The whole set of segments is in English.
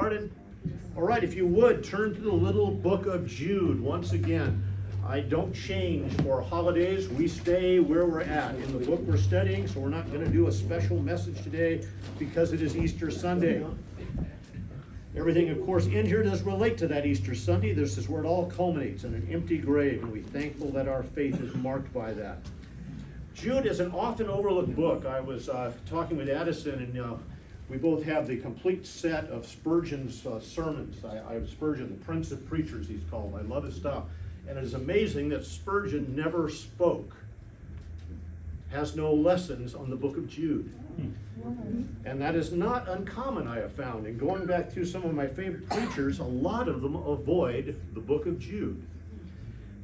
started? All right, if you would, turn to the little book of Jude once again. I don't change for holidays. We stay where we're at in the book we're studying, so we're not going to do a special message today because it is Easter Sunday. Everything, of course, in here does relate to that Easter Sunday. This is where it all culminates in an empty grave, and we're thankful that our faith is marked by that. Jude is an often overlooked book. I was talking with Addison, and we both have the complete set of Spurgeon's sermons. I have Spurgeon, the Prince of Preachers, he's called. I love his stuff. And it is amazing that Spurgeon never spoke, has no lessons on the book of Jude. And that is not uncommon, I have found. And going back through some of my favorite preachers, a lot of them avoid the book of Jude.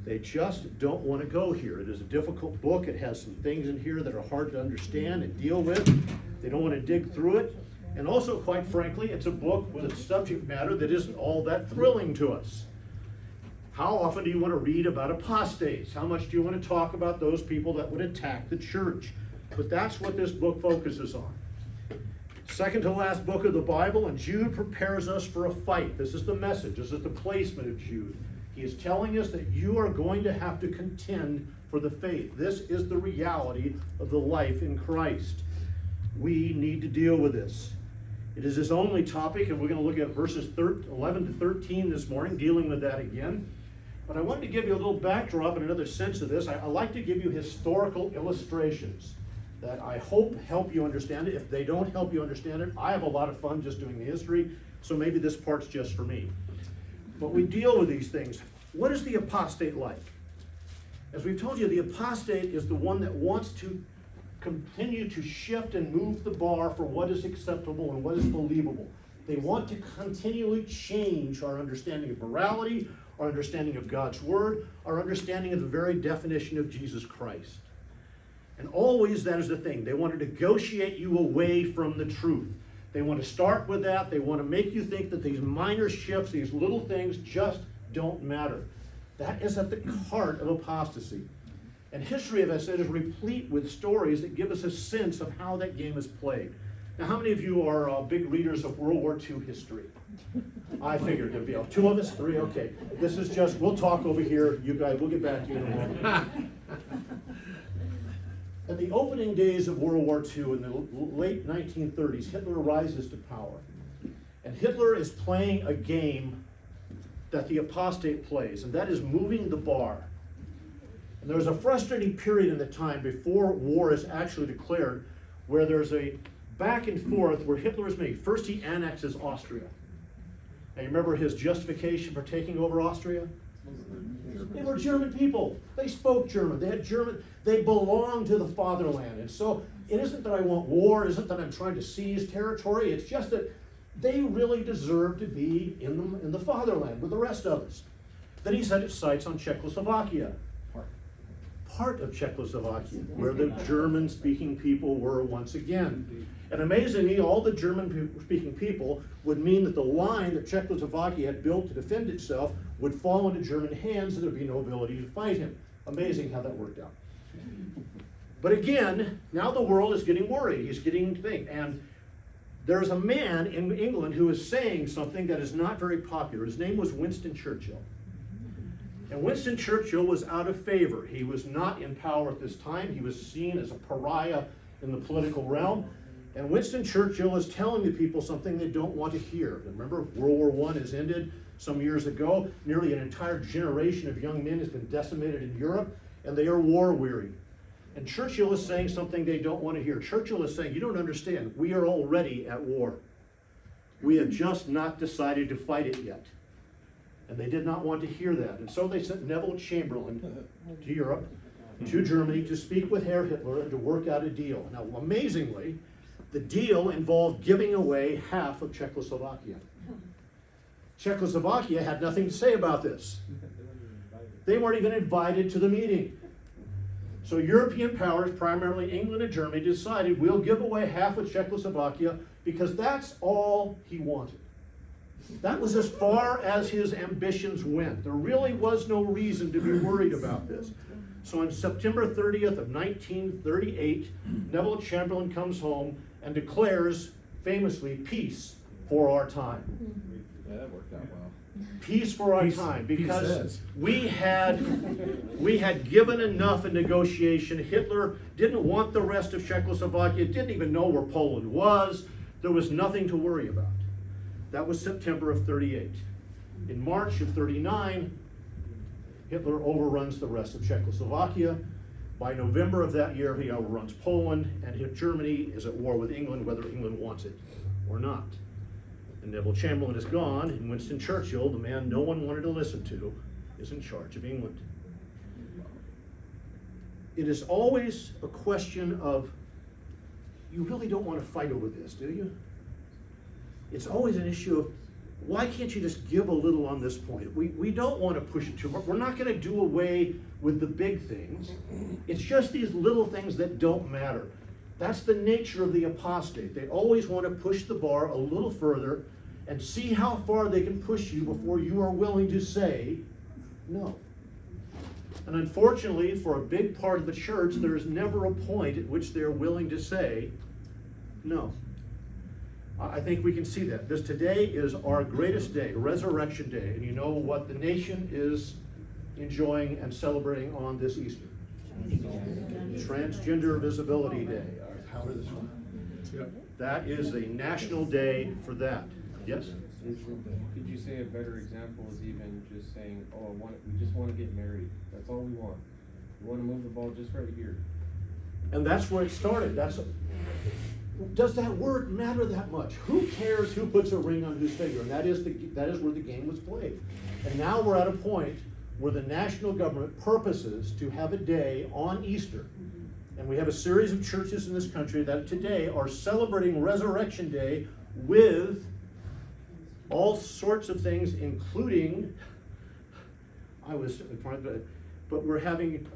They just don't want to go here. It is a difficult book. It has some things in here that are hard to understand and deal with. They don't want to dig through it. And also, quite frankly, it's a book with a subject matter that isn't all that thrilling to us. How often do you want to read about apostates? How much do you want to talk about those people that would attack the church? But that's what this book focuses on. Second to last book of the Bible, and Jude prepares us for a fight. This is the message. This is the placement of Jude. He is telling us that you are going to have to contend for the faith. This is the reality of the life in Christ. We need to deal with this. It is his only topic, and we're going to look at verses 11 to 13 this morning, dealing with that again. But I wanted to give you a little backdrop and another sense of this. I like to give you historical illustrations that I hope help you understand it. If they don't help you understand it, I have a lot of fun just doing the history, so maybe this part's just for me. But we deal with these things. What is the apostate like? As we've told you, the apostate is the one that wants to continue to shift and move the bar for what is acceptable and what is believable. They want to continually change our understanding of morality, our understanding of God's word, our understanding of the very definition of Jesus Christ. And always that is the thing. They want to negotiate you away from the truth. They want to start with that. They want to make you think that these minor shifts, these little things just don't matter. That is at the heart of apostasy. And history, as I said, is replete with stories that give us a sense of how that game is played. Now, how many of you are big readers of World War II history? I figured there'd be 2 of us, 3, okay. This is just, we'll talk over here. You guys, we'll get back to you in a moment. At the opening days of World War II in the late 1930s, Hitler rises to power. And Hitler is playing a game that the apostate plays, and that is moving the bar. And there's a frustrating period in the time before war is actually declared where there's a back and forth where Hitler is made. First, he annexes Austria. Now, you remember his justification for taking over Austria? They were German people. They spoke German. They had German. They belonged to the fatherland. And so it isn't that I want war. It isn't that I'm trying to seize territory. It's just that they really deserve to be in the fatherland with the rest of us. Then he set his sights on Czechoslovakia. Part of Czechoslovakia, where the German-speaking people were once again. And amazingly, all the German-speaking people would mean that the line that Czechoslovakia had built to defend itself would fall into German hands and there would be no ability to fight him. Amazing how that worked out. But again, now the world is getting worried. He's getting things. And there's a man in England who is saying something that is not very popular. His name was Winston Churchill. And Winston Churchill was out of favor. He was not in power at this time. He was seen as a pariah in the political realm. And Winston Churchill is telling the people something they don't want to hear. Remember, World War I has ended some years ago. Nearly an entire generation of young men has been decimated in Europe, and they are war-weary. And Churchill is saying something they don't want to hear. Churchill is saying, you don't understand. We are already at war. We have just not decided to fight it yet. And they did not want to hear that. And so they sent Neville Chamberlain to Europe, to Germany, to speak with Herr Hitler and to work out a deal. Now, amazingly, the deal involved giving away half of Czechoslovakia. Czechoslovakia had nothing to say about this. They weren't even invited to the meeting. So European powers, primarily England and Germany, decided we'll give away half of Czechoslovakia because that's all he wanted. That was as far as his ambitions went. There really was no reason to be worried about this. So on September 30th of 1938, Neville Chamberlain comes home and declares famously peace for our time. Yeah, that worked out well. Peace for our time, because we had given enough in negotiation. Hitler didn't want the rest of Czechoslovakia, didn't even know where Poland was. There was nothing to worry about. That was September of 38. In March of 39, Hitler overruns the rest of Czechoslovakia. By November of that year, he overruns Poland, and Germany is at war with England, whether England wants it or not. And Neville Chamberlain is gone, and Winston Churchill, the man no one wanted to listen to, is in charge of England. It is always a question of, you really don't want to fight over this, do you? It's always an issue of, why can't you just give a little on this point? We don't want to push it too much. We're not going to do away with the big things. It's just these little things that don't matter. That's the nature of the apostate. They always want to push the bar a little further and see how far they can push you before you are willing to say no. And unfortunately, for a big part of the church, there is never a point at which they're willing to say no. I think we can see that. Today is our greatest day, Resurrection Day. And you know what the nation is enjoying and celebrating on this Easter? Transgender Visibility Day. That is a national day for that. Yes? Could you say a better example is even just saying, we just want to get married. That's all we want. We want to move the ball just right here. And that's where it started. Does that word matter that much? Who cares who puts a ring on whose finger? And that is where the game was played. And now we're at a point where the national government purposes to have a day on Easter. And we have a series of churches in this country that today are celebrating Resurrection Day with all sorts of things, including, but we're having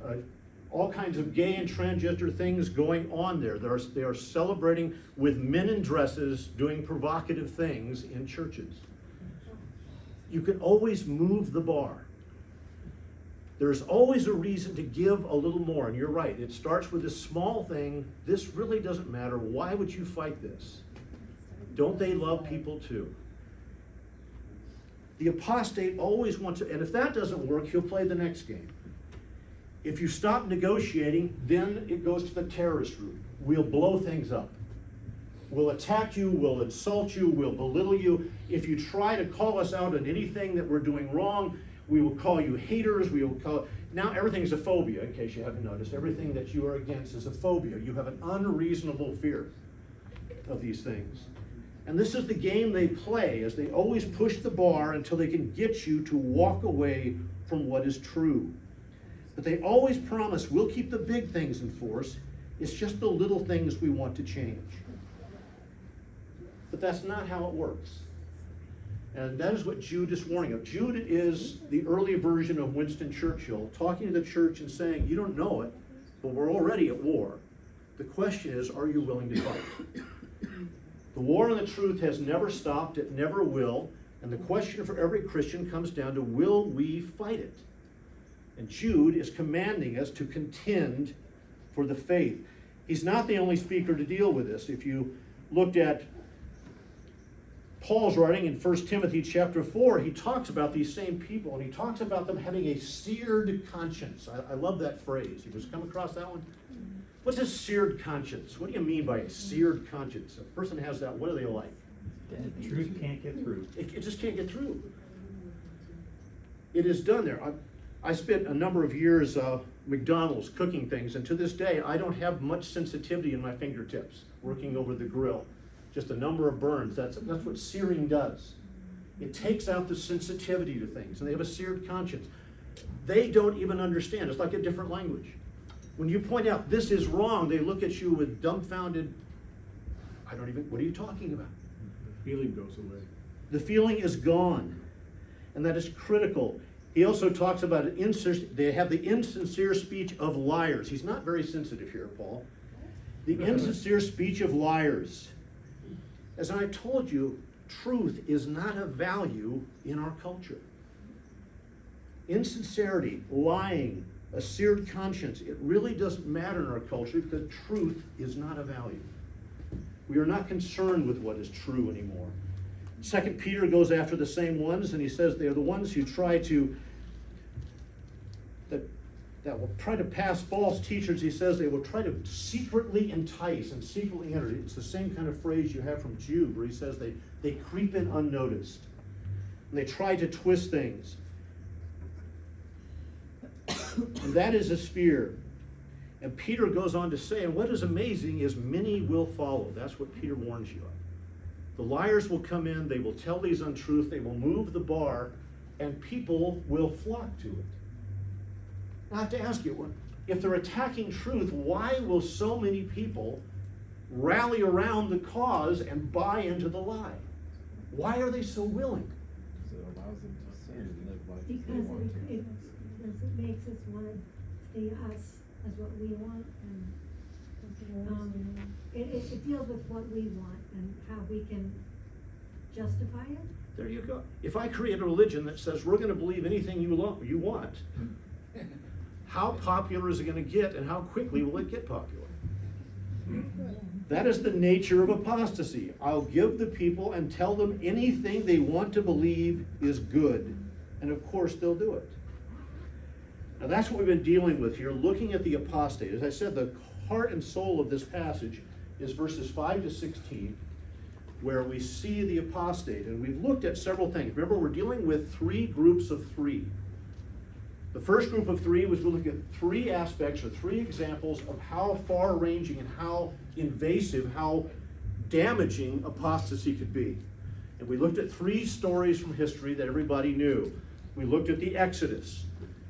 all kinds of gay and transgender things going on there. They are celebrating with men in dresses doing provocative things in churches. You can always move the bar. There's always a reason to give a little more, and you're right. It starts with this small thing. This really doesn't matter. Why would you fight this? Don't they love people too? The apostate always wants to, and if that doesn't work, he'll play the next game. If you stop negotiating, then it goes to the terrorist route. We'll blow things up. We'll attack you, we'll insult you, we'll belittle you. If you try to call us out on anything that we're doing wrong, we will call you haters, now everything's a phobia, in case you haven't noticed. Everything that you are against is a phobia. You have an unreasonable fear of these things. And this is the game they play, as they always push the bar until they can get you to walk away from what is true. But they always promise, we'll keep the big things in force. It's just the little things we want to change. But that's not how it works. And that is what Jude is warning of. Jude is the early version of Winston Churchill, talking to the church and saying, you don't know it, but we're already at war. The question is, are you willing to fight? The war on the truth has never stopped, it never will, and the question for every Christian comes down to, will we fight it? And Jude is commanding us to contend for the faith. He's not the only speaker to deal with this. If you looked at Paul's writing in 1 Timothy chapter 4, he talks about these same people, and he talks about them having a seared conscience. I love that phrase. You just come across that one? What's a seared conscience? What do you mean by a seared conscience? If a person has that, what are they like? The truth can't get through. It just can't get through. It is done there. I spent a number of years McDonald's cooking things, and to this day, I don't have much sensitivity in my fingertips working over the grill. Just a number of burns. That's what searing does. It takes out the sensitivity to things, and they have a seared conscience. They don't even understand. It's like a different language. When you point out this is wrong, they look at you with dumbfounded, what are you talking about? The feeling goes away. The feeling is gone, and that is critical. He also talks about they have the insincere speech of liars. He's not very sensitive here, Paul. The insincere speech of liars. As I told you, truth is not of value in our culture. Insincerity, lying, a seared conscience, it really doesn't matter in our culture because truth is not of value. We are not concerned with what is true anymore. Second Peter goes after the same ones, and he says they're the ones who try to, that will try to pass false teachers. He says they will try to secretly entice and secretly enter. It's the same kind of phrase you have from Jude, where he says they creep in unnoticed. And they try to twist things. And that is his fear. And Peter goes on to say, and what is amazing is many will follow. That's what Peter warns you of. The liars will come in, they will tell these untruths, they will move the bar, and people will flock to it. Now I have to ask you, if they're attacking truth, why will so many people rally around the cause and buy into the lie? Why are they so willing? Because it allows them to sin and live life as they Because want to. it makes us want to see us as what we want, and it deals with what we want and how we can justify it. There you go. If I create a religion that says we're going to believe anything you want, how popular is it going to get, and how quickly will it get popular? That is the nature of apostasy. I'll give the people and tell them anything they want to believe is good, and of course they'll do it. Now that's what we've been dealing with here, looking at the apostate. As I said, the heart and soul of this passage is verses 5 to 16, where we see the apostate. And we've looked at several things. Remember, we're dealing with three groups of three. The first group of three was we looked at three aspects or three examples of how far-ranging and how invasive, how damaging apostasy could be. And we looked at three stories from history that everybody knew. We looked at the Exodus,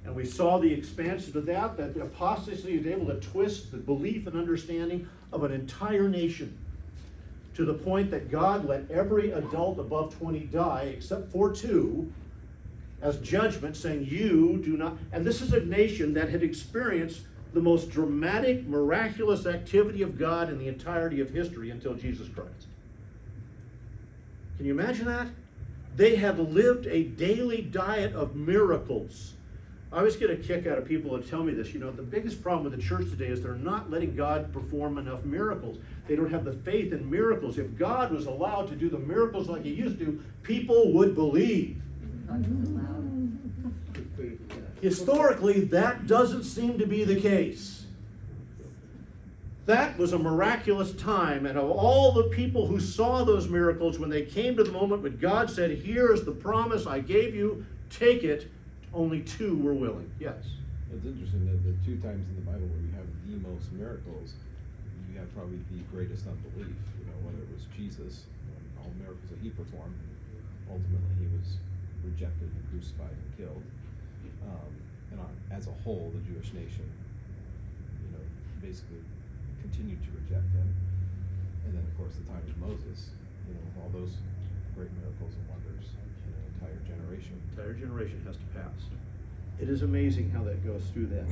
and we saw the expansion of that the apostasy is able to twist the belief and understanding of an entire nation to the point that God let every adult above 20 die except for 2 as judgment, saying you do not. And this is a nation that had experienced the most dramatic, miraculous activity of God in the entirety of history until Jesus Christ. Can you imagine that? They had lived a daily diet of miracles. I always get a kick out of people that tell me this. You know, the biggest problem with the church today is they're not letting God perform enough miracles. They don't have the faith in miracles. If God was allowed to do the miracles like he used to, people would believe. Historically, that doesn't seem to be the case. That was a miraculous time, and of all the people who saw those miracles, when they came to the moment when God said, here is the promise I gave you, take it, only 2 were willing. Yes? It's interesting that the 2 times in the Bible where you have the most miracles, you have probably the greatest unbelief. You know, whether it was Jesus, all the miracles that he performed, ultimately he was rejected and crucified and killed. As a whole, the Jewish nation, you know, basically continued to reject him. And then, of course, the time of Moses, you know, with all those great miracles and wonders, you know, entire generation has to pass. It is amazing how that goes through that.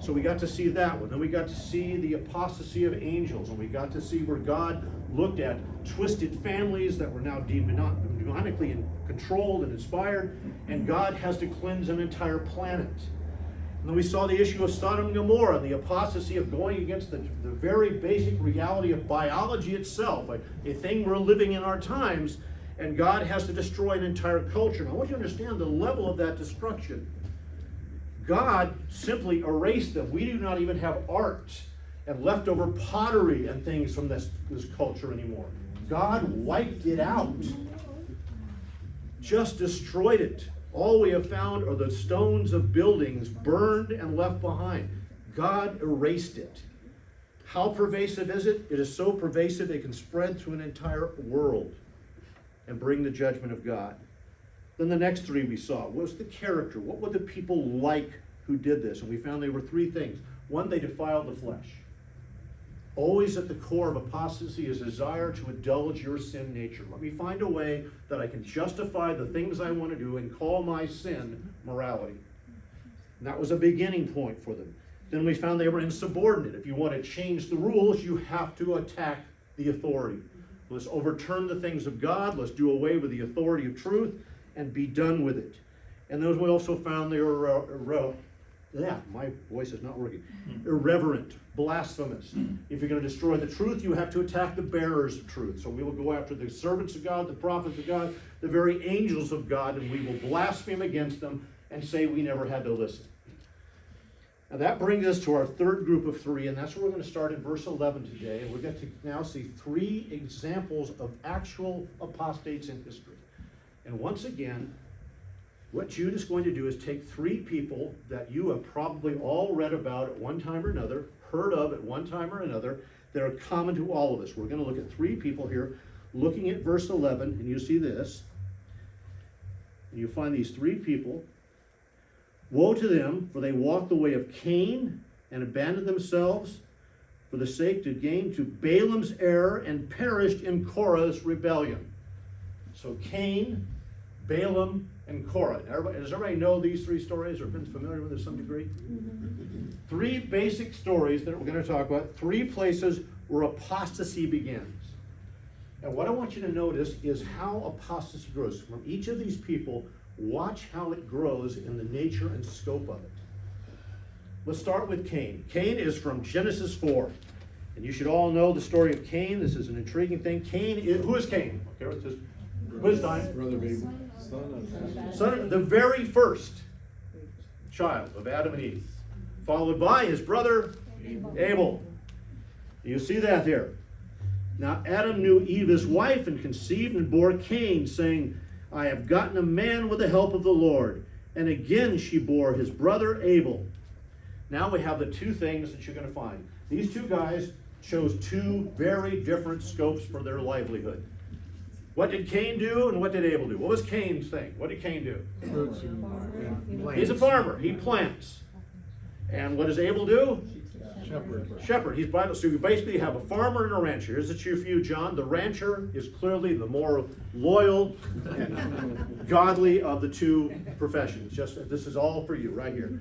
So we got to see that one. Then we got to see the apostasy of angels, and we got to see where God looked at twisted families that were now demonically controlled and inspired, and God has to cleanse an entire planet. And then we saw the issue of Sodom and Gomorrah and the apostasy of going against the very basic reality of biology itself, a thing we're living in our times, and God has to destroy an entire culture. Now I want you to understand the level of that destruction. God simply erased them. We do not even have art and leftover pottery and things from this culture anymore. God wiped it out. Just destroyed it. All we have found are the stones of buildings burned and left behind. God erased it. How pervasive is it? It is so pervasive it can spread through an entire world and bring the judgment of God. Then the next 3 we saw was the character. What were the people like who did this? And we found there were 3 things. 1, they defiled the flesh. Always at the core of apostasy is a desire to indulge your sin nature. Let me find a way that I can justify the things I want to do and call my sin morality. And that was a beginning point for them. Then we found they were insubordinate. If you want to change the rules, you have to attack the authority. Let's overturn the things of God. Let's do away with the authority of truth and be done with it. And then we also found they were my voice is not working. Irreverent, blasphemous. If you're going to destroy the truth, you have to attack the bearers of truth. So we will go after the servants of God, the prophets of God, the very angels of God, and we will blaspheme against them and say we never had to listen. Now that brings us to our third group of three, and that's where we're going to start in verse 11 today. And we're going to now see three examples of actual apostates in history. And once again, what Jude is going to do is take three people that you have probably all read about at one time or another, heard of at one time or another, that are common to all of us. We're going to look at three people here, looking at verse 11, and you see this. And you find these three people. Woe to them, for they walked the way of Cain and abandoned themselves for the sake to gain to Balaam's error and perished in Korah's rebellion. So Cain, Balaam, and Korah. Does everybody know these three stories or been familiar with them to some degree? Three basic stories that we're going to talk about. Three places where apostasy begins. And what I want you to notice is how apostasy grows. From each of these people, watch how it grows in the nature and scope of it. Let's start with Cain. Cain is from Genesis 4. And you should all know the story of Cain. This is an intriguing thing. Who is Cain? Okay, it's just quiz time. Brother of Abel. Son of the very first child of Adam and Eve, followed by his brother Abel. You see that here. Now Adam knew Eve his wife and conceived and bore Cain, saying, I have gotten a man with the help of the Lord. And again she bore his brother Abel. Now we have the two things that you're going to find. These two guys chose two very different scopes for their livelihood. What did Cain do and what did Abel do? What was Cain's thing? What did Cain do? He's a farmer. He plants. And what does Abel do? Shepherd. He's Bible. So you basically have a farmer and a rancher. Here's the truth for you, John. The rancher is clearly the more loyal and godly of the two professions. This is all for you right here.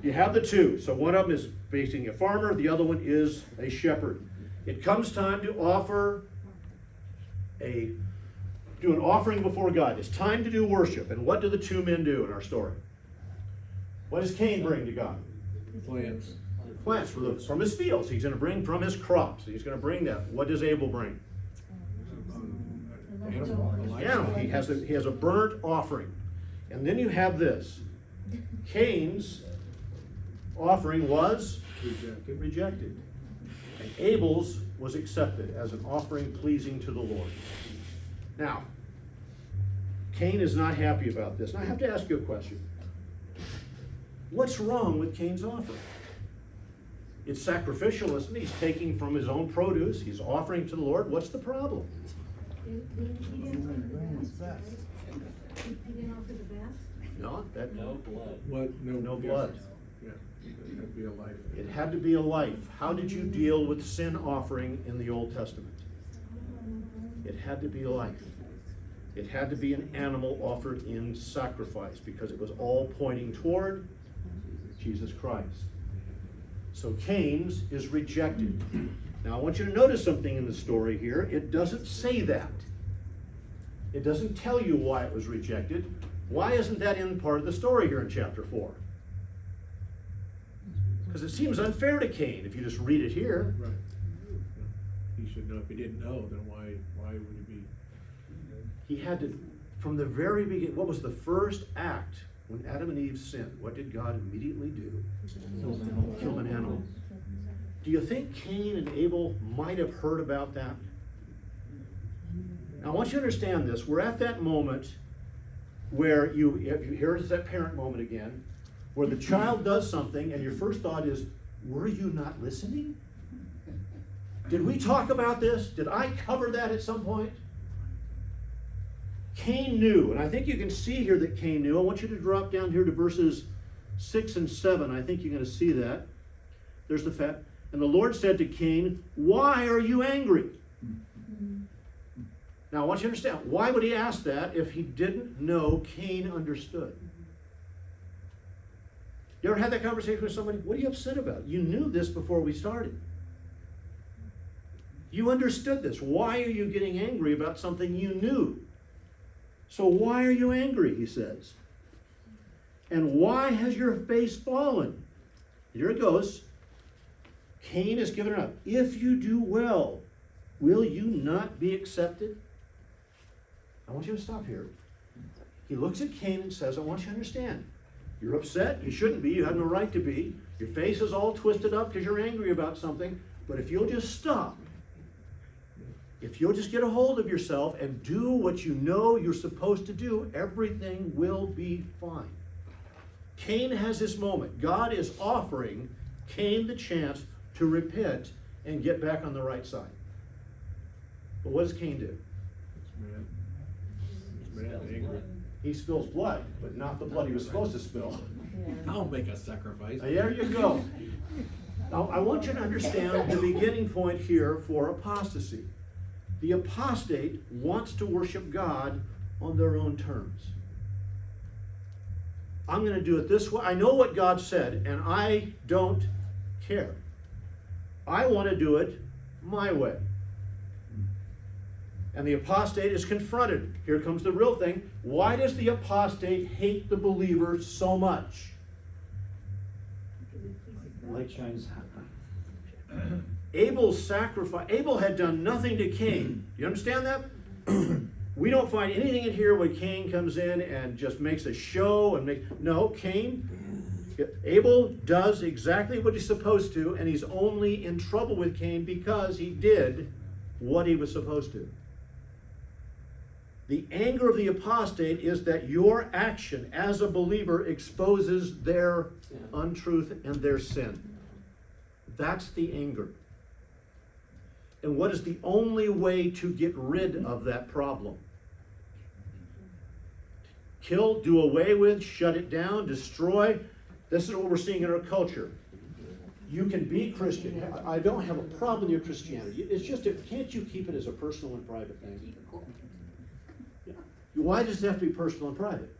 You have the two. So one of them is basically a farmer. The other one is a shepherd. It comes time to do an offering before God. It's time to do worship. And what do the two men do in our story? What does Cain bring to God? Plants from his fields. He's going to bring from his crops. He's going to bring that. What does Abel bring? Animal. He has a burnt offering. And then you have this. Cain's offering was rejected. And Abel's was accepted as an offering pleasing to the Lord. Now, Cain is not happy about this. And I have to ask you a question. What's wrong with Cain's offering? It's sacrificial, isn't it? He's taking from his own produce. He's offering to the Lord. What's the problem? He didn't offer the best. No, No blood. What? no blood. Yeah, it had to be a life. It had to be a life. How did you deal with sin offering in the Old Testament? It had to be a life. It had to be an animal offered in sacrifice because it was all pointing toward Jesus Christ. So Cain's is rejected. Now I want you to notice something in the story here. It doesn't say that. It doesn't tell you why it was rejected. Why isn't that in part of the story here in chapter 4? Because it seems unfair to Cain if you just read it here. Right. He should know. If he didn't know, then why would he be? He had to, from the very beginning, what was the first act when Adam and Eve sinned? What did God immediately do? Kill an animal. Do you think Cain and Abel might have heard about that? Now I want you to understand this. We're at that moment where here's that parent moment again, where the child does something and your first thought is, were you not listening? Did we talk about this? Did I cover that at some point? Cain knew, and I think you can see here that Cain knew. I want you to drop down here to verses 6 and 7. I think you're going to see that. There's the fact. And the Lord said to Cain, why are you angry? Now I want you to understand, why would he ask that if he didn't know Cain understood? You ever had that conversation with somebody? What are you upset about? You knew this before we started. You understood this. Why are you getting angry about something you knew? So why are you angry, he says. And why has your face fallen? Here it goes. Cain has given it up. If you do well, will you not be accepted? I want you to stop here. He looks at Cain and says, I want you to understand. You're upset. You shouldn't be. You have no right to be. Your face is all twisted up because you're angry about something. But if you'll just stop, if you'll just get a hold of yourself and do what you know you're supposed to do, everything will be fine. Cain has this moment. God is offering Cain the chance to repent and get back on the right side. But what does Cain do? It's mad and angry. He spills blood, but not the blood he was supposed to spill. I'll make a sacrifice. There you go. Now, I want you to understand the beginning point here for apostasy. The apostate wants to worship God on their own terms. I'm going to do it this way. I know what God said, and I don't care. I want to do it my way. And the apostate is confronted. Here comes the real thing. Why does the apostate hate the believer so much? Light shines. Abel's sacrifice. Abel had done nothing to Cain. You understand that? We don't find anything in here where Cain comes in and just makes a show and no, Cain. Abel does exactly what he's supposed to, and he's only in trouble with Cain because he did what he was supposed to. The anger of the apostate is that your action as a believer exposes their untruth and their sin. That's the anger. And what is the only way to get rid of that problem? Kill, do away with, shut it down, destroy. This is what we're seeing in our culture. You can be Christian. I don't have a problem with your Christianity. It's just, can't you keep it as a personal and private thing? Why does it have to be personal and private?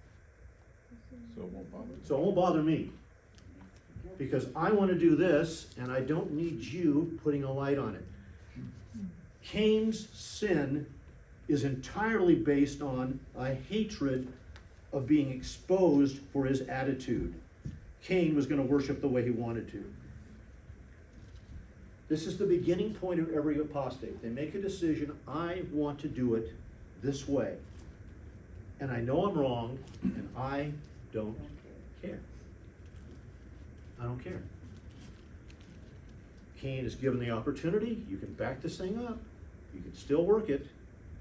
So it won't bother you. So it won't bother me. Because I want to do this, and I don't need you putting a light on it. Cain's sin is entirely based on a hatred of being exposed for his attitude. Cain was going to worship the way he wanted to. This is the beginning point of every apostate. They make a decision, I want to do it this way. And I know I'm wrong, and I don't care. I don't care. Cain is given the opportunity. You can back this thing up. You can still work it.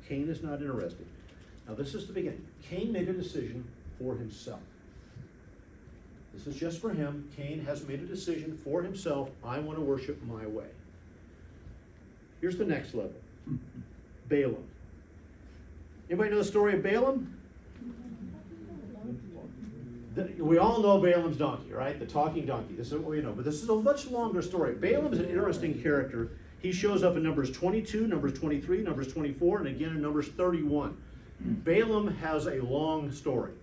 Cain is not interested. Now this is the beginning. Cain made a decision for himself. This is just for him. Cain has made a decision for himself. I want to worship my way. Here's the next level. Balaam. Anybody know the story of Balaam? We all know Balaam's donkey, right? The talking donkey. This is what we know. But this is a much longer story. Balaam is an interesting character. He shows up in Numbers 22, Numbers 23, Numbers 24, and again in Numbers 31. Balaam has a long story.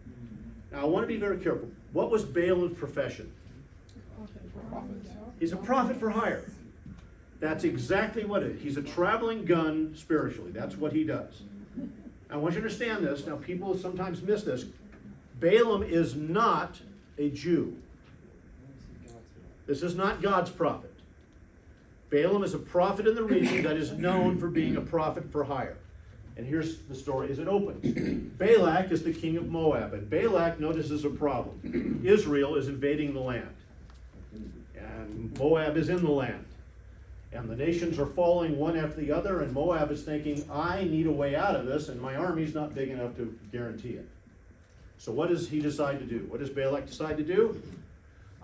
Now I want to be very careful. What was Balaam's profession? He's a prophet for hire. That's exactly what it is. He's a traveling gun spiritually. That's what he does. I want you to understand this. Now people sometimes miss this. Balaam is not a Jew. This is not God's prophet. Balaam is a prophet in the region that is known for being a prophet for hire. And here's the story as it opens. Balak is the king of Moab, and Balak notices a problem. Israel is invading the land, and Moab is in the land. And the nations are falling one after the other, and Moab is thinking, I need a way out of this, and my army's not big enough to guarantee it. So what does he decide to do? What does Balak decide to do?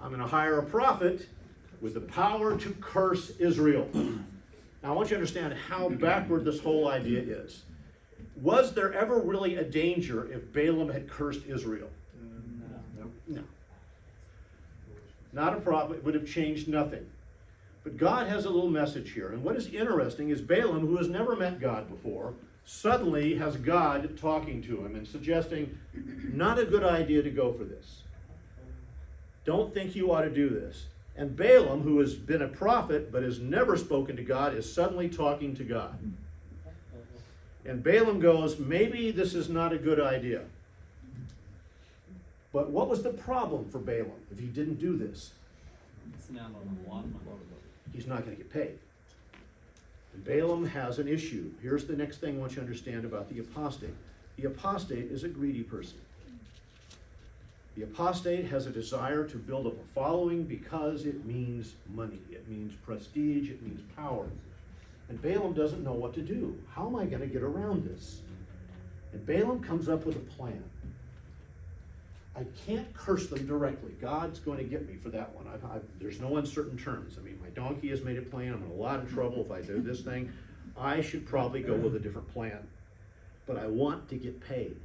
I'm going to hire a prophet with the power to curse Israel. Now I want you to understand how backward this whole idea is. Was there ever really a danger if Balaam had cursed Israel? No. Not a problem. It would have changed nothing. But God has a little message here. And what is interesting is Balaam, who has never met God before, suddenly has God talking to him and suggesting, not a good idea to go for this. Don't think you ought to do this. And Balaam, who has been a prophet but has never spoken to God, is suddenly talking to God. And Balaam goes, maybe this is not a good idea. But what was the problem for Balaam if he didn't do this? Missing out on a lot of money. He's not going to get paid. And Balaam has an issue. Here's the next thing I want you to understand about the apostate. The apostate is a greedy person. The apostate has a desire to build up a following because it means money, it means prestige, it means power. And Balaam doesn't know what to do. How am I going to get around this? And Balaam comes up with a plan. I can't curse them directly. God's going to get me for that one. There's no uncertain terms. I mean, my donkey has made a plan. I'm in a lot of trouble if I do this thing. I should probably go with a different plan. But I want to get paid.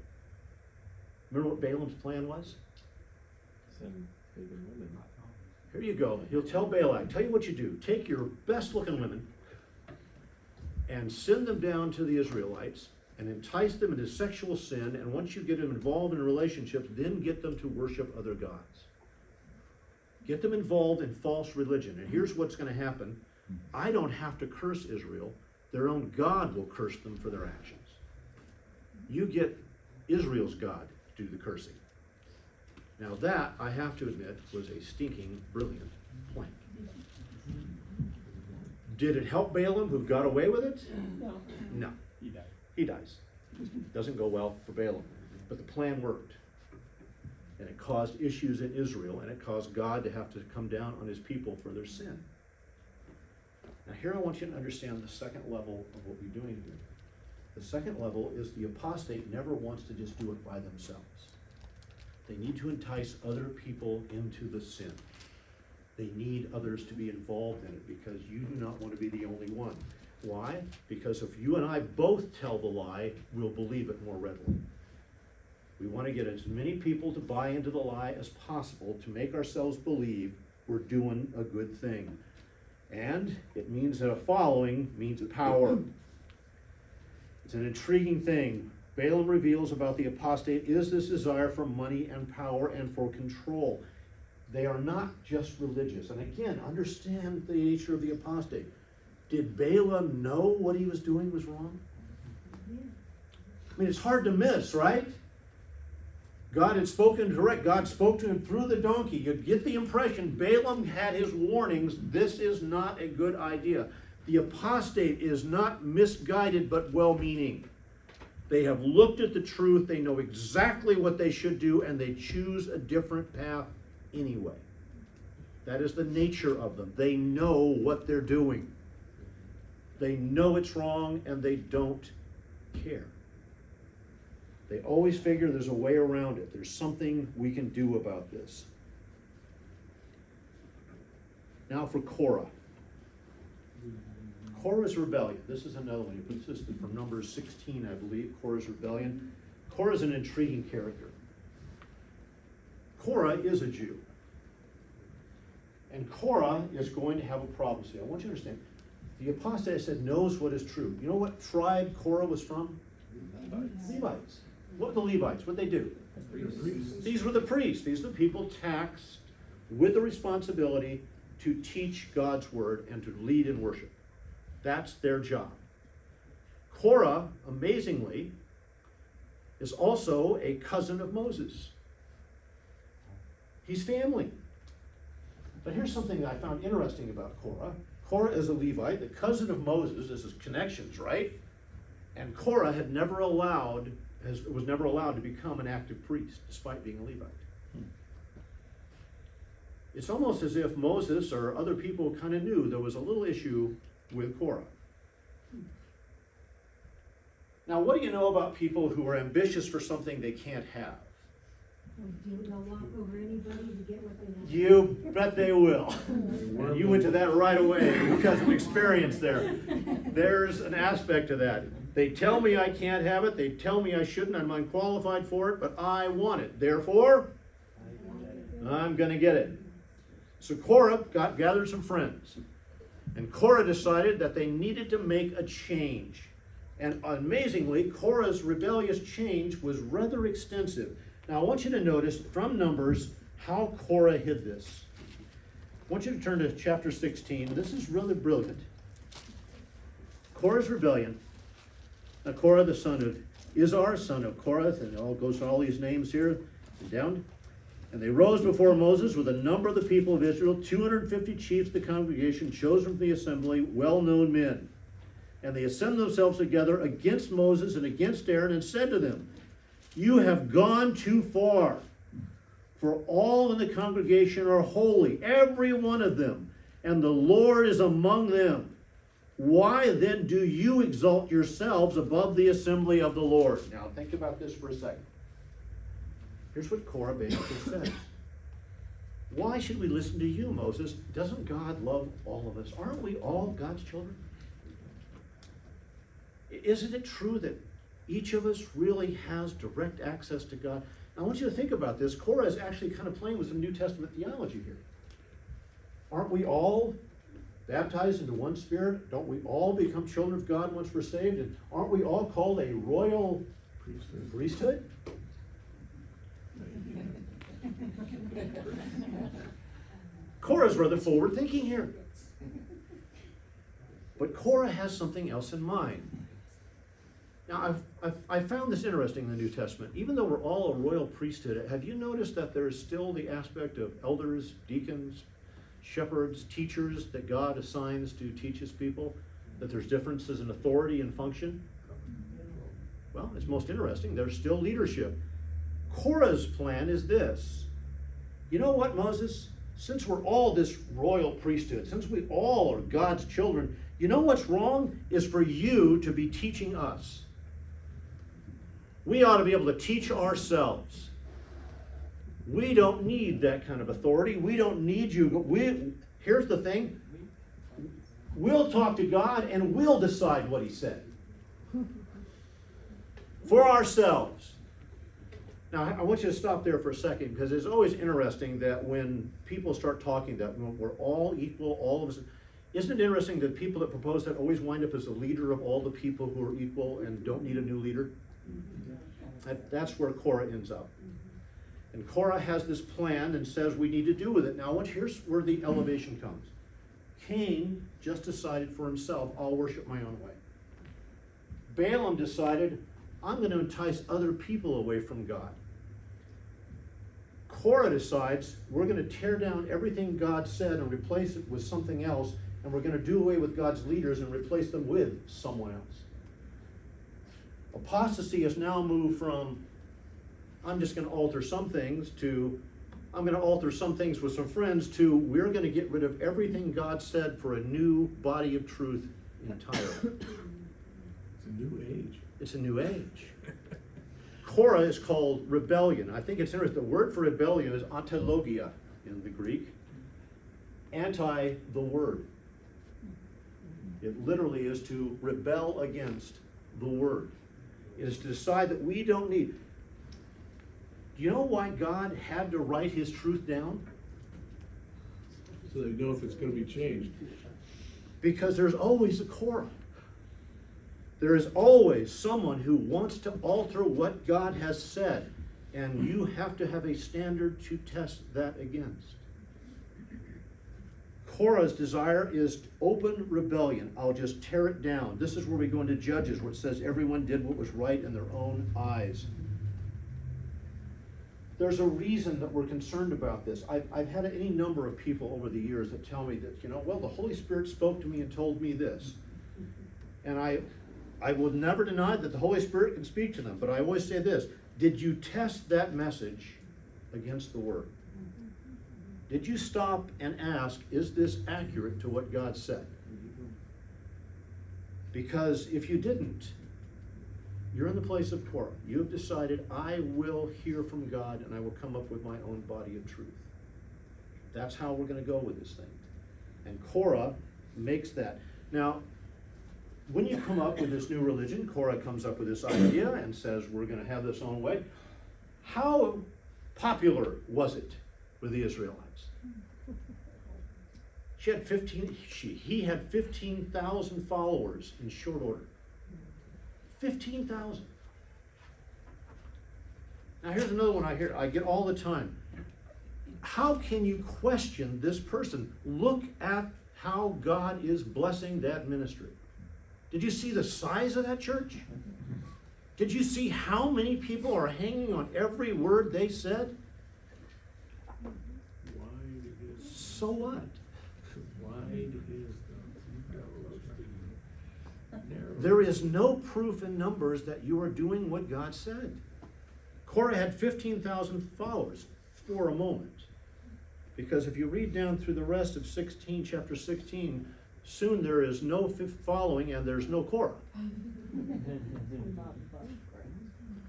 Remember what Balaam's plan was? Send pagan women. Here you go. He'll tell Balak, tell you what you do. Take your best looking women and send them down to the Israelites and entice them into sexual sin, and once you get them involved in relationships, then get them to worship other gods. Get them involved in false religion. And here's what's going to happen. I don't have to curse Israel. Their own God will curse them for their actions. You get Israel's God to do the cursing. Now that, I have to admit, was a stinking brilliant plan. Did it help Balaam, who got away with it? No. He died. He dies. Doesn't go well for Balaam. But the plan worked. And it caused issues in Israel, and it caused God to have to come down on his people for their sin. Now here I want you to understand the second level of what we're doing here. The second level is the apostate never wants to just do it by themselves. They need to entice other people into the sin. They need others to be involved in it because you do not want to be the only one. Why? Because if you and I both tell the lie, we'll believe it more readily. We want to get as many people to buy into the lie as possible to make ourselves believe we're doing a good thing. And it means that a following means power. It's an intriguing thing. Balaam reveals about the apostate is this desire for money and power and for control. They are not just religious. And again, understand the nature of the apostate. Did Balaam know what he was doing was wrong? I mean, it's hard to miss, right? God had spoken direct. God spoke to him through the donkey. You'd get the impression Balaam had his warnings. This is not a good idea. The apostate is not misguided but well-meaning. They have looked at the truth. They know exactly what they should do, and they choose a different path anyway. That is the nature of them. They know what they're doing. They know it's wrong, and they don't care. They always figure there's a way around it. There's something we can do about this. Now for Korah. Korah's rebellion. This is another one. He puts this from Numbers 16, I believe. Korah's rebellion. Korah's an intriguing character. Korah is a Jew. And Korah is going to have a problem. See, I want you to understand. The apostate, I said, knows what is true. You know what tribe Korah was from? Levites. What were the Levites? What did they do? These were the priests. These are the people taxed with the responsibility to teach God's word and to lead in worship. That's their job. Korah, amazingly, is also a cousin of Moses. He's family. But here's something that I found interesting about Korah. Korah is a Levite, the cousin of Moses. This is connections, right? And Korah was never allowed to become an active priest, despite being a Levite. It's almost as if Moses or other people kind of knew there was a little issue with Korah. Now, what do you know about people who are ambitious for something they can't have? They'll walk over anybody to get what they want. You bet they will. And you went to that right away because of experience there. There's an aspect to that. They tell me I can't have it. They tell me I shouldn't. I'm unqualified for it, but I want it. Therefore, I'm going to get it. So Korah gathered some friends. And Korah decided that they needed to make a change. And amazingly, Korah's rebellious change was rather extensive. Now I want you to notice from Numbers how Korah hid this. I want you to turn to chapter 16. This is really brilliant. Korah's rebellion. Now Korah, the son of Izhar, son of Korah, and it all goes to all these names here and down. And they rose before Moses with a number of the people of Israel, 250 chiefs of the congregation, chosen from the assembly, well-known men. And they assembled themselves together against Moses and against Aaron, and said to them, "You have gone too far, for all in the congregation are holy, every one of them, and the Lord is among them. Why then do you exalt yourselves above the assembly of the Lord?" Now think about this for a second. Here's what Korah basically says. Why should we listen to you, Moses? Doesn't God love all of us? Aren't we all God's children? Isn't it true that each of us really has direct access to God? I want you to think about this. Korah is actually kind of playing with some New Testament theology here. Aren't we all baptized into one Spirit? Don't we all become children of God once we're saved? And aren't we all called a royal priesthood? Korah's rather forward thinking here. But Korah has something else in mind. Now, I found this interesting in the New Testament. Even though we're all a royal priesthood, have you noticed that there's still the aspect of elders, deacons, shepherds, teachers that God assigns to teach his people? That there's differences in authority and function? Well, it's most interesting. There's still leadership. Korah's plan is this. You know what, Moses? Since we're all this royal priesthood, since we all are God's children, you know what's wrong is for you to be teaching us. We ought to be able to teach ourselves. We don't need that kind of authority. We don't need you. Here's the thing. We'll talk to God and we'll decide what he said. For ourselves. Now, I want you to stop there for a second, because it's always interesting that when people start talking that we're all equal, all of us, isn't it interesting that people that propose that always wind up as the leader of all the people who are equal and don't need a new leader? That's where Korah ends up. And Korah has this plan and says we need to do with it. Now, here's where the elevation comes. Cain just decided for himself, I'll worship my own way. Balaam decided, I'm going to entice other people away from God. Korah decides, we're going to tear down everything God said and replace it with something else, and we're going to do away with God's leaders and replace them with someone else. Apostasy has now moved from, I'm just going to alter some things, to, I'm going to alter some things with some friends, to, we're going to get rid of everything God said for a new body of truth entirely. It's a new age. It's a new age. Korah is called rebellion. I think it's interesting. The word for rebellion is antologia in the Greek. Anti the word. It literally is to rebel against the word. It is to decide that we don't need. Do you know why God had to write his truth down? So they know if it's going to be changed. Because there's always a Korah. There is always someone who wants to alter what God has said, and you have to have a standard to test that against. Korah's desire is open rebellion. I'll just tear it down. This is where we go into Judges, where it says everyone did what was right in their own eyes. There's a reason that we're concerned about this. I've had any number of people over the years that tell me that, well, the Holy Spirit spoke to me and told me this. And I will never deny that the Holy Spirit can speak to them, but I always say this: did you test that message against the Word? Did you stop and ask, is this accurate to what God said? Because if you didn't, you're in the place of Korah. You have decided, I will hear from God and I will come up with my own body of truth. That's how we're going to go with this thing. And Korah makes that. Now, when you come up with this new religion, Korah comes up with this idea and says, we're going to have this own way. How popular was it with the Israelites? He had 15,000 followers in short order. 15,000. Now here's another one I get all the time. How can you question this person? Look at how God is blessing that ministry. Did you see the size of that church? Did you see how many people are hanging on every word they said? So what? Wide is the narrow. There is no proof in Numbers that you are doing what God said. Korah had 15,000 followers for a moment. Because if you read down through the rest of chapter 16, soon there is no following and there's no Korah.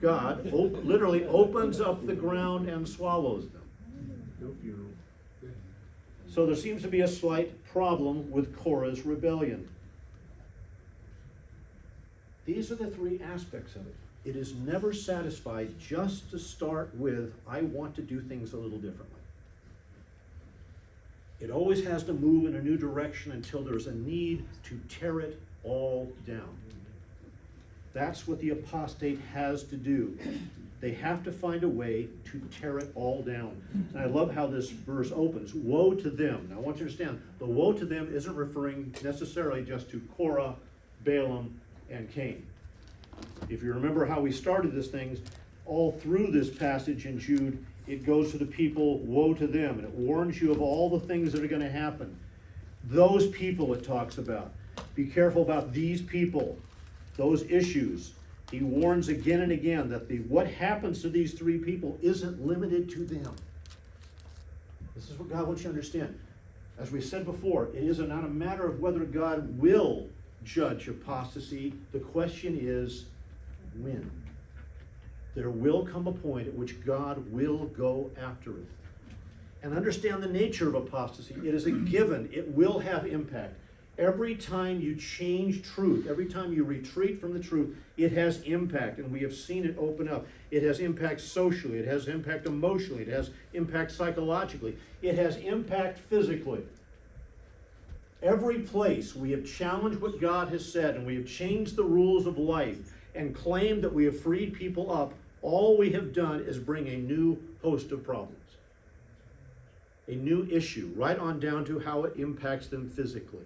God literally opens up the ground and swallows them. No funeral. So there seems to be a slight problem with Korah's rebellion. These are the three aspects of it. It is never satisfied just to start with, I want to do things a little differently. It always has to move in a new direction until there's a need to tear it all down. That's what the apostate has to do. They have to find a way to tear it all down. And I love how this verse opens. Woe to them. Now I want you to understand, the woe to them isn't referring necessarily just to Korah, Balaam, and Cain. If you remember how we started this thing, all through this passage in Jude, it goes to the people, woe to them, and it warns you of all the things that are going to happen. Those people it talks about. Be careful about these people, those issues. He warns again and again that what happens to these three people isn't limited to them. This is what God wants you to understand. As we said before, it is not a matter of whether God will judge apostasy. The question is, when? There will come a point at which God will go after it. And understand the nature of apostasy. It is a given. It will have impact. Every time you change truth, every time you retreat from the truth, it has impact. And we have seen it open up. It has impact socially. It has impact emotionally. It has impact psychologically. It has impact physically. Every place we have challenged what God has said and we have changed the rules of life and claimed that we have freed people up, all we have done is bring a new host of problems. A new issue, right on down to how it impacts them physically.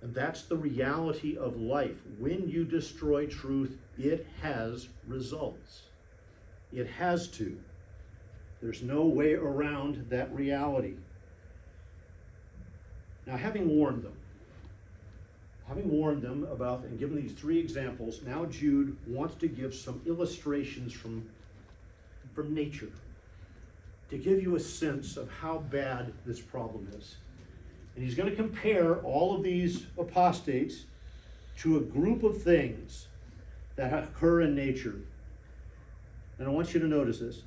And that's the reality of life. When you destroy truth, it has results. It has to. There's no way around that reality. Now, having warned them about and given these three examples, now Jude wants to give some illustrations from nature to give you a sense of how bad this problem is. And he's going to compare all of these apostates to a group of things that occur in nature. And I want you to notice this.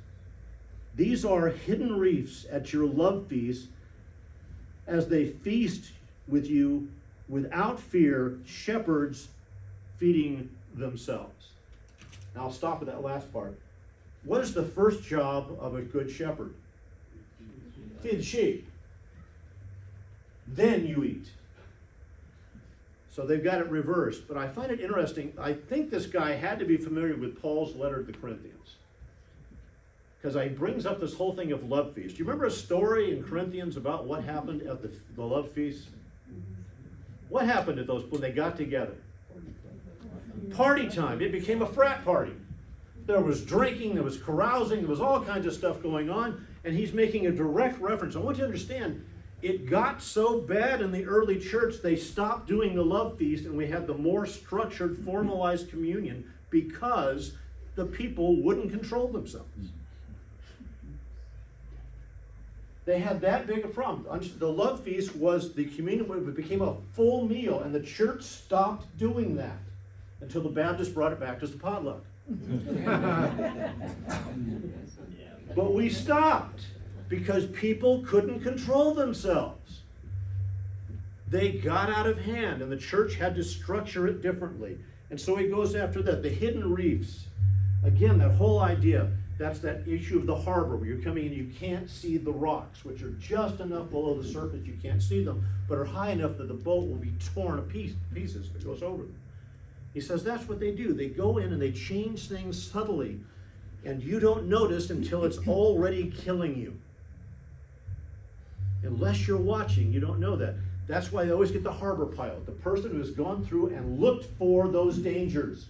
These are hidden reefs at your love feast as they feast with you without fear, shepherds feeding themselves. Now I'll stop at that last part. What is the first job of a good shepherd? Feed the sheep. Then you eat. So they've got it reversed. But I find it interesting. I think this guy had to be familiar with Paul's letter to the Corinthians. Because he brings up this whole thing of love feast. Do you remember a story in Corinthians about what happened at the love feast? What happened at those when they got together? Party time. It became a frat party. There was drinking, there was carousing, there was all kinds of stuff going on. And he's making a direct reference. I want you to understand, it got so bad in the early church, they stopped doing the love feast and we had the more structured, formalized communion because the people wouldn't control themselves. They had that big a problem. The love feast was the communion, it became a full meal, and the church stopped doing that until the Baptists brought it back as the potluck. But we stopped because people couldn't control themselves. They got out of hand, and the church had to structure it differently. And so he goes after that, the hidden reefs. Again, that whole idea. That's that issue of the harbor where you're coming in and you can't see the rocks, which are just enough below the surface you can't see them, but are high enough that the boat will be torn to pieces if it goes over them. He says that's what they do. They go in and they change things subtly, and you don't notice until it's already killing you. Unless you're watching, you don't know that. That's why they always get the harbor pilot, the person who has gone through and looked for those dangers.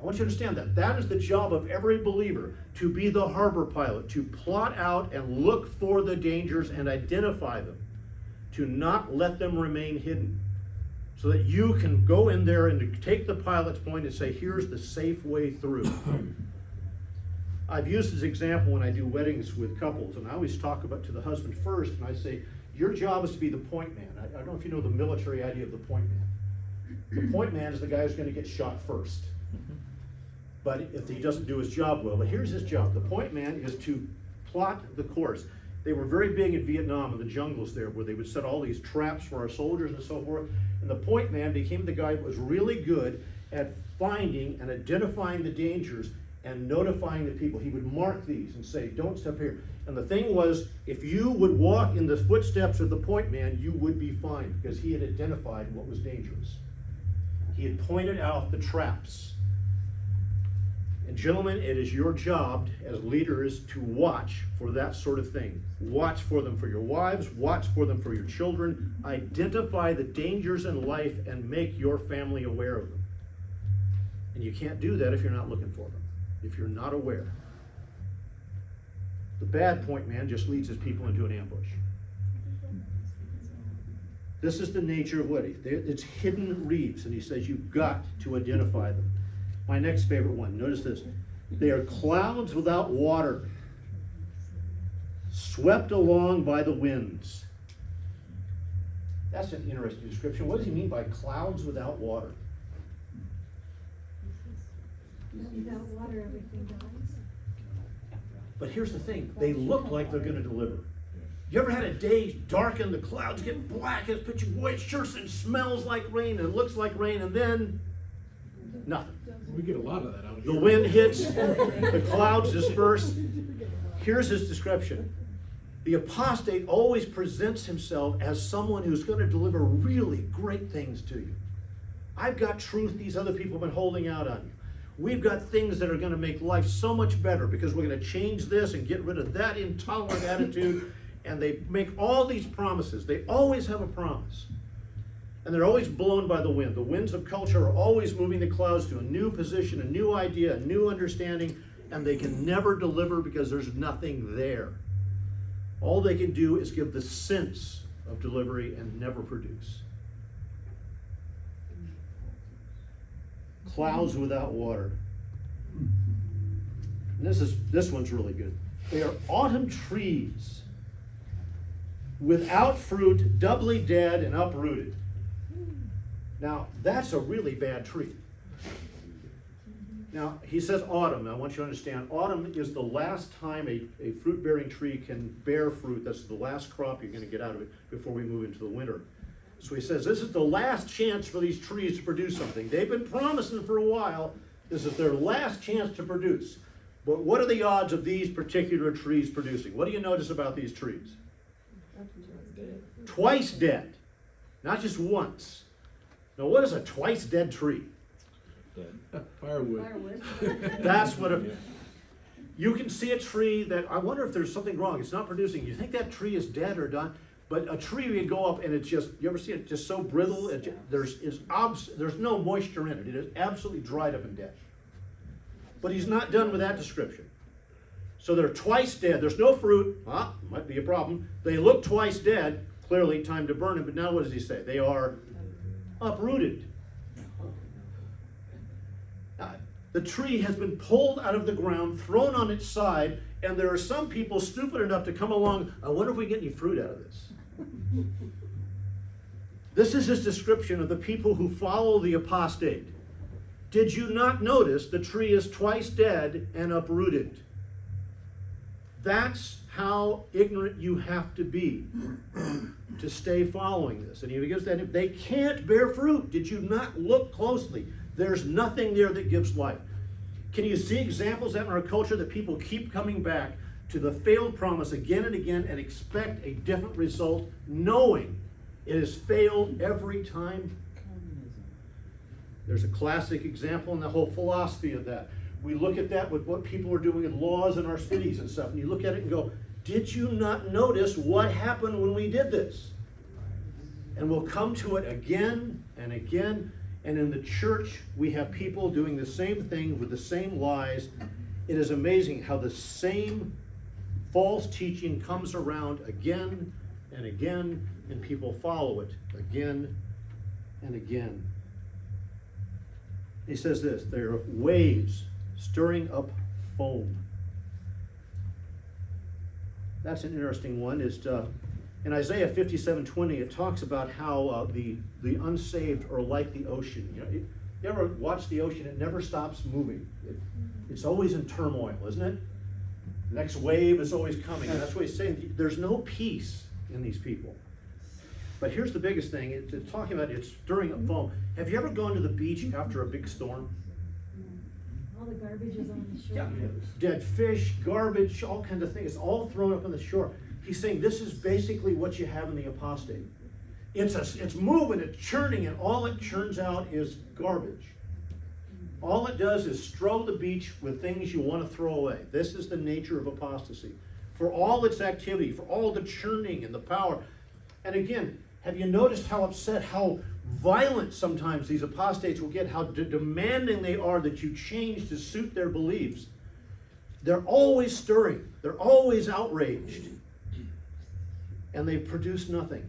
I want you to understand that. That is the job of every believer, to be the harbor pilot, to plot out and look for the dangers and identify them, to not let them remain hidden, so that you can go in there and take the pilot's point and say, here's the safe way through. I've used this example when I do weddings with couples, and I always talk about to the husband first, and I say, your job is to be the point man. I don't know if you know the military idea of the point man. The point man is the guy who's going to get shot first. But if he doesn't do his job well, but here's his job. The point man is to plot the course. They were very big in Vietnam in the jungles there, where they would set all these traps for our soldiers and so forth. And the point man became the guy who was really good at finding and identifying the dangers and notifying the people. He would mark these and say, don't step here. And the thing was, if you would walk in the footsteps of the point man, you would be fine, because he had identified what was dangerous. He had pointed out the traps. And gentlemen, it is your job as leaders to watch for that sort of thing. Watch for them for your wives, watch for them for your children. Identify the dangers in life and make your family aware of them. And you can't do that if you're not looking for them, if you're not aware. The bad point man just leads his people into an ambush. This is the nature of what it's hidden reefs, and he says you've got to identify them. My next favorite one, notice this. They are clouds without water, swept along by the winds. That's an interesting description. What does he mean by clouds without water? Without water, everything dies. But here's the thing. They look like they're going to deliver. You ever had a day darken, the clouds get black, it's pitchy white, sure and smells like rain, and it looks like rain, and then nothing. We get a lot of that out here. The wind hits, the clouds disperse. Here's his description. The apostate always presents himself as someone who's going to deliver really great things to you. I've got truth these other people have been holding out on you. We've got things that are going to make life so much better, because we're going to change this and get rid of that intolerant attitude. And they make all these promises. They always have a promise. And they're always blown by the wind. The winds of culture are always moving the clouds to a new position, a new idea, a new understanding, and they can never deliver because there's nothing there. All they can do is give the sense of delivery and never produce. Clouds without water. And this one's really good. They are autumn trees without fruit, doubly dead and uprooted. Now, that's a really bad tree. Now, he says autumn. I want you to understand, autumn is the last time a fruit-bearing tree can bear fruit. That's the last crop you're going to get out of it before we move into the winter. So he says this is the last chance for these trees to produce something. They've been promising for a while. This is their last chance to produce. But what are the odds of these particular trees producing? What do you notice about these trees? Twice dead, not just once. Now, what is a twice dead tree? Firewood. That's what you can see a tree that, I wonder if there's something wrong. It's not producing. You think that tree is dead or done? But a tree, you go up and it's just, you ever see it just so brittle? There's no moisture in it. It is absolutely dried up and dead. But he's not done with that description. So they're twice dead. There's no fruit. Might be a problem. They look twice dead. Clearly time to burn them. But now what does he say? They are uprooted. The tree has been pulled out of the ground, thrown on its side, and there are some people stupid enough to come along. I wonder if we get any fruit out of this. This is his description of the people who follow the apostate. Did you not notice the tree is twice dead and uprooted? That's how ignorant you have to be to stay following this. And he begins that they can't bear fruit. Did you not look closely? There's nothing there that gives life. Can you see examples that in our culture that people keep coming back to the failed promise again and again and expect a different result, knowing it has failed every time? There's a classic example in the whole philosophy of that. We look at that with what people are doing with laws in our cities and stuff, and you look at it and go, did you not notice what happened when we did this? And we'll come to it again and again. And in the church, we have people doing the same thing with the same lies. It is amazing how the same false teaching comes around again and again, and people follow it again and again. He says this, there are waves stirring up foam. That's an interesting one. In Isaiah 57:20, it talks about how the unsaved are like the ocean. You ever watch the ocean? It never stops moving. It's always in turmoil, isn't it? The next wave is always coming. And that's what he's saying. There's no peace in these people. But here's the biggest thing. It's talking about it's stirring up foam. Have you ever gone to the beach after a big storm? All the garbage is on the shore. Yeah. Dead fish, garbage, all kinds of things, all thrown up on the shore. He's saying this is basically what you have in the apostate. It's moving, it's churning, and all it churns out is garbage. All it does is strow the beach with things you want to throw away. This is the nature of apostasy. For all its activity, for all the churning and the power. And again, have you noticed how upset, how violent sometimes these apostates will get, how demanding they are that you change to suit their beliefs? They're always stirring. They're always outraged. And they produce nothing.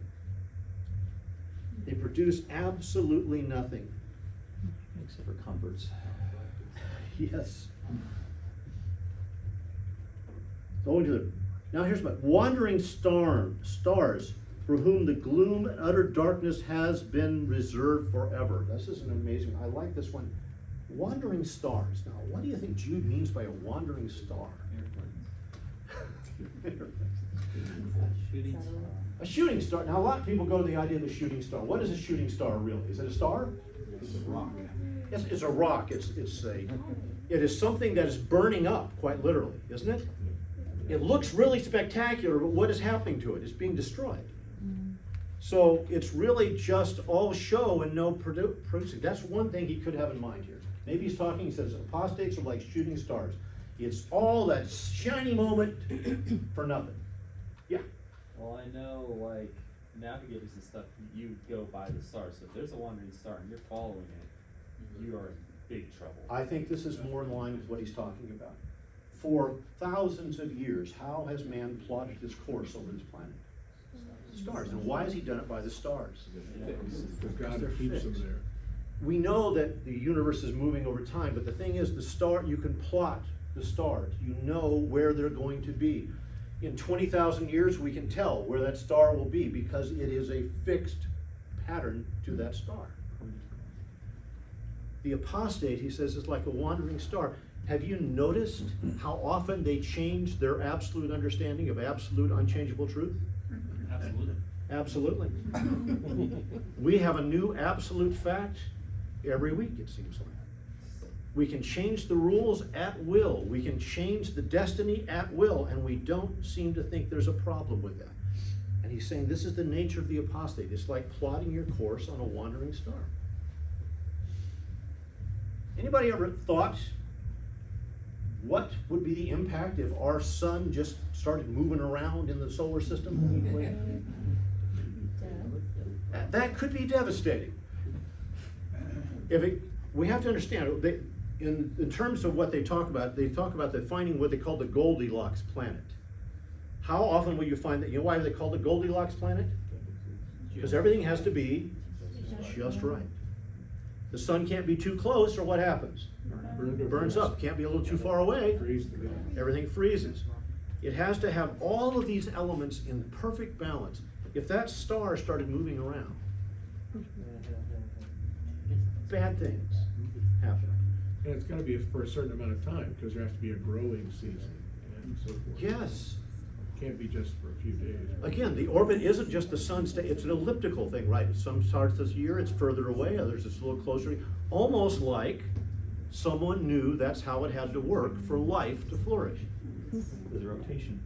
They produce absolutely nothing. Except for converts. Yes. Going to the, now here's what, wandering stars for whom the gloom and utter darkness has been reserved forever. This is an amazing, I like this one. Wandering stars. Now, what do you think Jude means by a wandering star? Shooting star. A shooting star. Now, a lot of people go to the idea of a shooting star. What is a shooting star really? Is it a star? It's a rock. It's a rock. It is something that is burning up, quite literally, isn't it? It looks really spectacular, but what is happening to it? It's being destroyed. So it's really just all show and no producing. That's one thing he could have in mind here. Maybe he's talking, he says, apostates are like shooting stars. It's all that shiny moment for nothing. Yeah. Well, I know, like, navigators and stuff, you go by the stars. So if there's a wandering star and you're following it, you are in big trouble. I think this is more in line with what he's talking about. For thousands of years, how has man plotted his course over this planet? Stars. And why has he done it by the stars? Because God They're keeps them fixed. there. We know that the universe is moving over time, but the thing is, the star, you can plot the stars. You know where they're going to be. In 20,000 years, we can tell where that star will be because it is a fixed pattern to that star. The apostate, he says, is like a wandering star. Have you noticed how often they change their absolute understanding of absolute unchangeable truth? Absolutely. Absolutely. We have a new absolute fact every week, it seems like. We can change the rules at will. We can change the destiny at will, and we don't seem to think there's a problem with that. And he's saying this is the nature of the apostate. It's like plotting your course on a wandering star. Anybody ever thought what would be the impact if our sun just started moving around in the solar system? That could be devastating. We have to understand, in terms of what they talk about the finding what they call the Goldilocks planet. How often will you find that? You know why they call it the Goldilocks planet? Because everything has to be just right. The sun can't be too close, or what happens? It burns up. Can't be a little too far away. Freeze to death. Everything freezes. It has to have all of these elements in perfect balance. If that star started moving around, bad things happen. And it's gotta be for a certain amount of time, because there has to be a growing season and so forth. Yes. Can't be just for a few days. Again, the orbit isn't just the sun, it's an elliptical thing, right? Some parts this year it's further away, others it's a little closer. Almost like someone knew that's how it had to work for life to flourish. There's a rotation.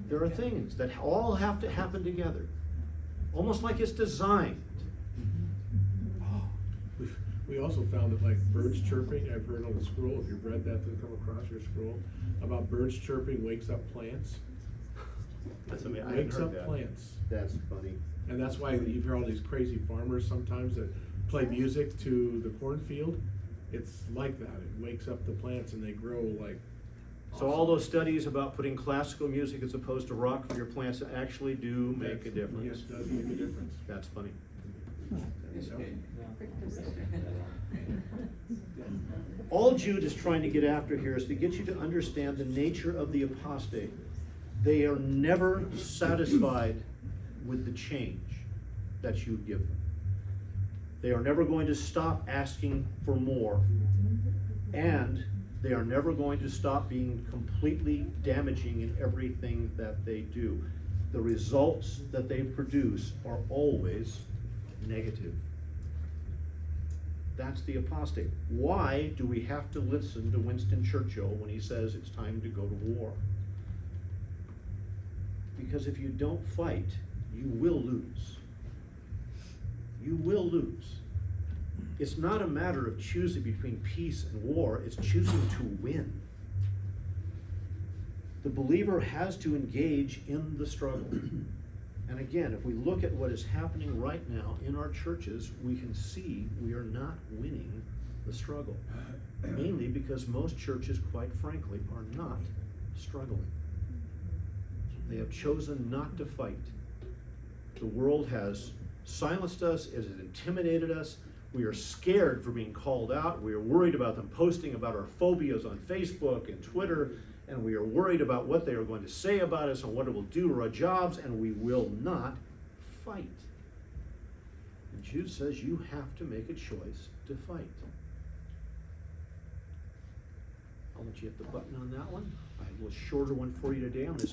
There are things that all have to happen together. Almost like it's designed. We also found that like birds chirping, I've heard on the scroll, if you've read that to come across your scroll, about birds chirping wakes up plants. That's amazing. I Wakes hadn't up heard that. plants. That's funny. And that's why you hear all these crazy farmers sometimes that play music to the cornfield, it's like that. It wakes up the plants and they grow like. So all those studies about putting classical music as opposed to rock for your plants actually do make a difference. Yes, it does make a difference. That's funny. All Jude is trying to get after here is to get you to understand the nature of the apostate. They are never satisfied with the change that you give them. They are never going to stop asking for more, and they are never going to stop being completely damaging in everything that they do. The results that they produce are always negative. That's the apostate. Why do we have to listen to Winston Churchill when he says it's time to go to war? Because if you don't fight, you will lose. You will lose. It's not a matter of choosing between peace and war, it's choosing to win. The believer has to engage in the struggle. And again, if we look at what is happening right now in our churches, we can see we are not winning the struggle. Mainly because most churches, quite frankly, are not struggling. They have chosen not to fight. The world has silenced us, it has intimidated us. We are scared for being called out. We are worried about them posting about our phobias on Facebook and Twitter, and we are worried about what they are going to say about us and what it will do to our jobs, and we will not fight. And Jude says you have to make a choice to fight. I'll let you hit the button on that one. I have a little shorter one for you today. I'm going to